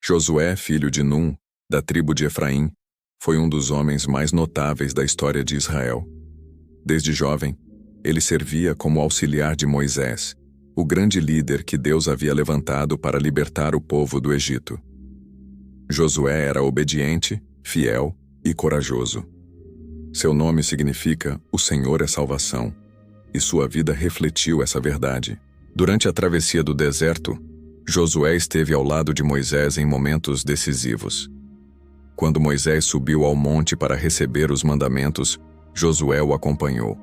Josué, filho de Num, da tribo de Efraim, foi um dos homens mais notáveis da história de Israel. Desde jovem, ele servia como auxiliar de Moisés, o grande líder que Deus havia levantado para libertar o povo do Egito. Josué era obediente, fiel e corajoso. Seu nome significa "O Senhor é salvação", e sua vida refletiu essa verdade. Durante a travessia do deserto, Josué esteve ao lado de Moisés em momentos decisivos. Quando Moisés subiu ao monte para receber os mandamentos, Josué o acompanhou.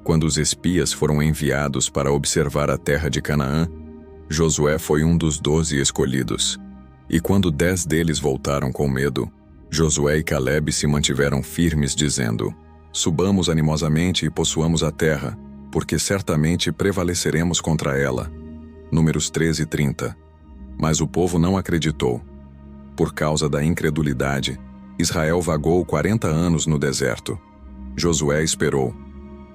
Quando os espias foram enviados para observar a terra de Canaã, Josué foi um dos 12 escolhidos. E quando 10 deles voltaram com medo, Josué e Calebe se mantiveram firmes, dizendo: "Subamos animosamente e possuamos a terra, porque certamente prevaleceremos contra ela." Números 13:30. Mas o povo não acreditou. Por causa da incredulidade, Israel vagou 40 anos no deserto. Josué esperou.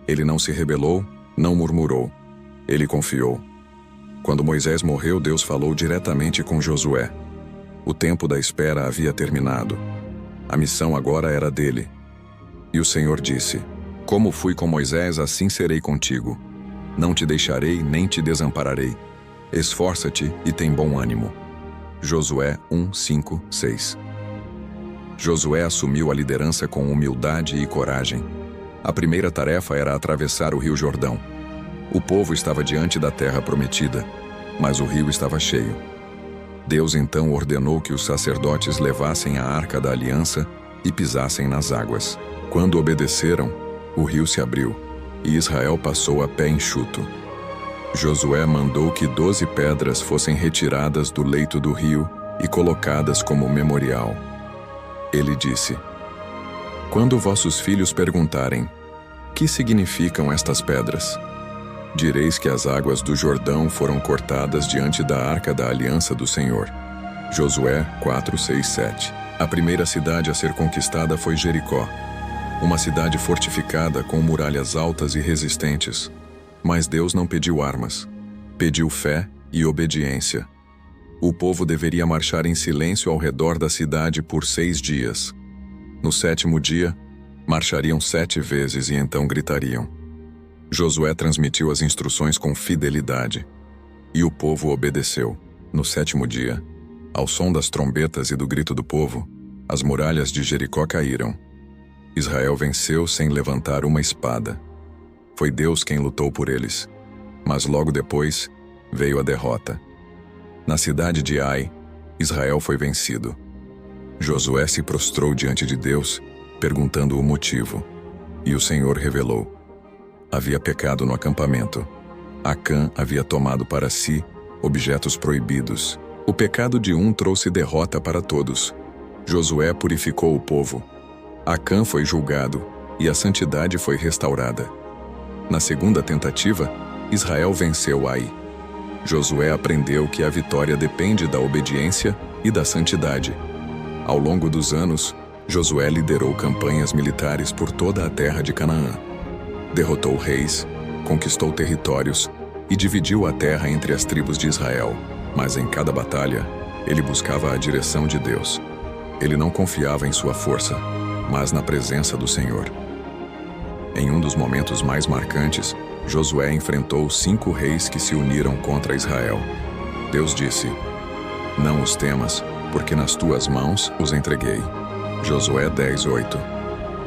Ele não se rebelou, não murmurou. Ele confiou. Quando Moisés morreu, Deus falou diretamente com Josué. O tempo da espera havia terminado. A missão agora era dele. E o Senhor disse: "Como fui com Moisés, assim serei contigo. Não te deixarei nem te desampararei. Esforça-te e tem bom ânimo." Josué 1, 5, 6. Josué assumiu a liderança com humildade e coragem. A primeira tarefa era atravessar o Rio Jordão. O povo estava diante da terra prometida, mas o rio estava cheio. Deus então ordenou que os sacerdotes levassem a arca da aliança e pisassem nas águas. Quando obedeceram, o rio se abriu, e Israel passou a pé enxuto. Josué mandou que 12 pedras fossem retiradas do leito do rio e colocadas como memorial. Ele disse: "Quando vossos filhos perguntarem: 'Que significam estas pedras?' direis que as águas do Jordão foram cortadas diante da arca da aliança do Senhor." Josué 4, 6, 7. A primeira cidade a ser conquistada foi Jericó, uma cidade fortificada com muralhas altas e resistentes. Mas Deus não pediu armas. Pediu fé e obediência. O povo deveria marchar em silêncio ao redor da cidade por 6 dias. No 7º dia, marchariam 7 vezes e então gritariam. Josué transmitiu as instruções com fidelidade. E o povo obedeceu. No 7º dia, ao som das trombetas e do grito do povo, as muralhas de Jericó caíram. Israel venceu sem levantar uma espada. Foi Deus quem lutou por eles. Mas logo depois, veio a derrota. Na cidade de Ai, Israel foi vencido. Josué se prostrou diante de Deus, perguntando o motivo. E o Senhor revelou: havia pecado no acampamento. Acã havia tomado para si objetos proibidos. O pecado de um trouxe derrota para todos. Josué purificou o povo. Acã foi julgado, e a santidade foi restaurada. Na segunda tentativa, Israel venceu Ai. Josué aprendeu que a vitória depende da obediência e da santidade. Ao longo dos anos, Josué liderou campanhas militares por toda a terra de Canaã. Derrotou reis, conquistou territórios e dividiu a terra entre as tribos de Israel. Mas em cada batalha, ele buscava a direção de Deus. Ele não confiava em sua força, mas na presença do Senhor. Em um dos momentos mais marcantes, Josué enfrentou 5 reis que se uniram contra Israel. Deus disse: "Não os temas, porque nas tuas mãos os entreguei." Josué 10:8.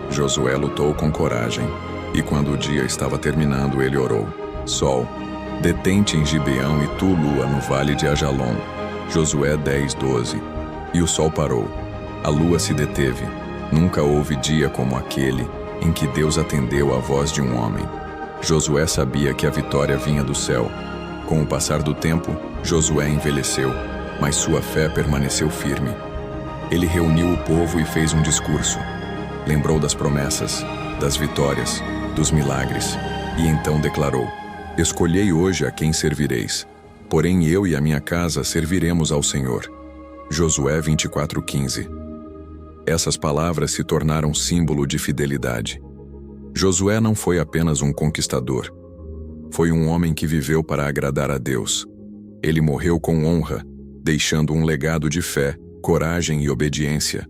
Josué lutou com coragem, e quando o dia estava terminando, ele orou: "Sol, detente em Gibeão e tu, lua, no vale de Ajalon." Josué 10:12. E o sol parou. A lua se deteve. Nunca houve dia como aquele em que Deus atendeu à voz de um homem. Josué sabia que a vitória vinha do céu. Com o passar do tempo, Josué envelheceu, mas sua fé permaneceu firme. Ele reuniu o povo e fez um discurso. Lembrou das promessas, das vitórias, dos milagres, e então declarou: "Escolhei hoje a quem servireis, porém eu e a minha casa serviremos ao Senhor." Josué 24:15. Essas palavras se tornaram símbolo de fidelidade. Josué não foi apenas um conquistador. Foi um homem que viveu para agradar a Deus. Ele morreu com honra, deixando um legado de fé, coragem e obediência.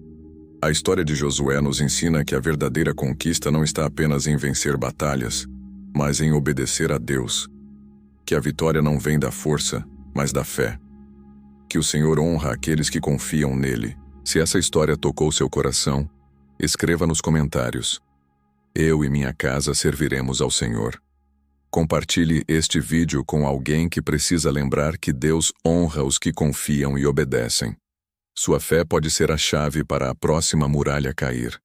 A história de Josué nos ensina que a verdadeira conquista não está apenas em vencer batalhas, mas em obedecer a Deus. Que a vitória não vem da força, mas da fé. Que o Senhor honra aqueles que confiam nele. Se essa história tocou seu coração, escreva nos comentários. Eu e minha casa serviremos ao Senhor. Compartilhe este vídeo com alguém que precisa lembrar que Deus honra os que confiam e obedecem. Sua fé pode ser a chave para a próxima muralha cair.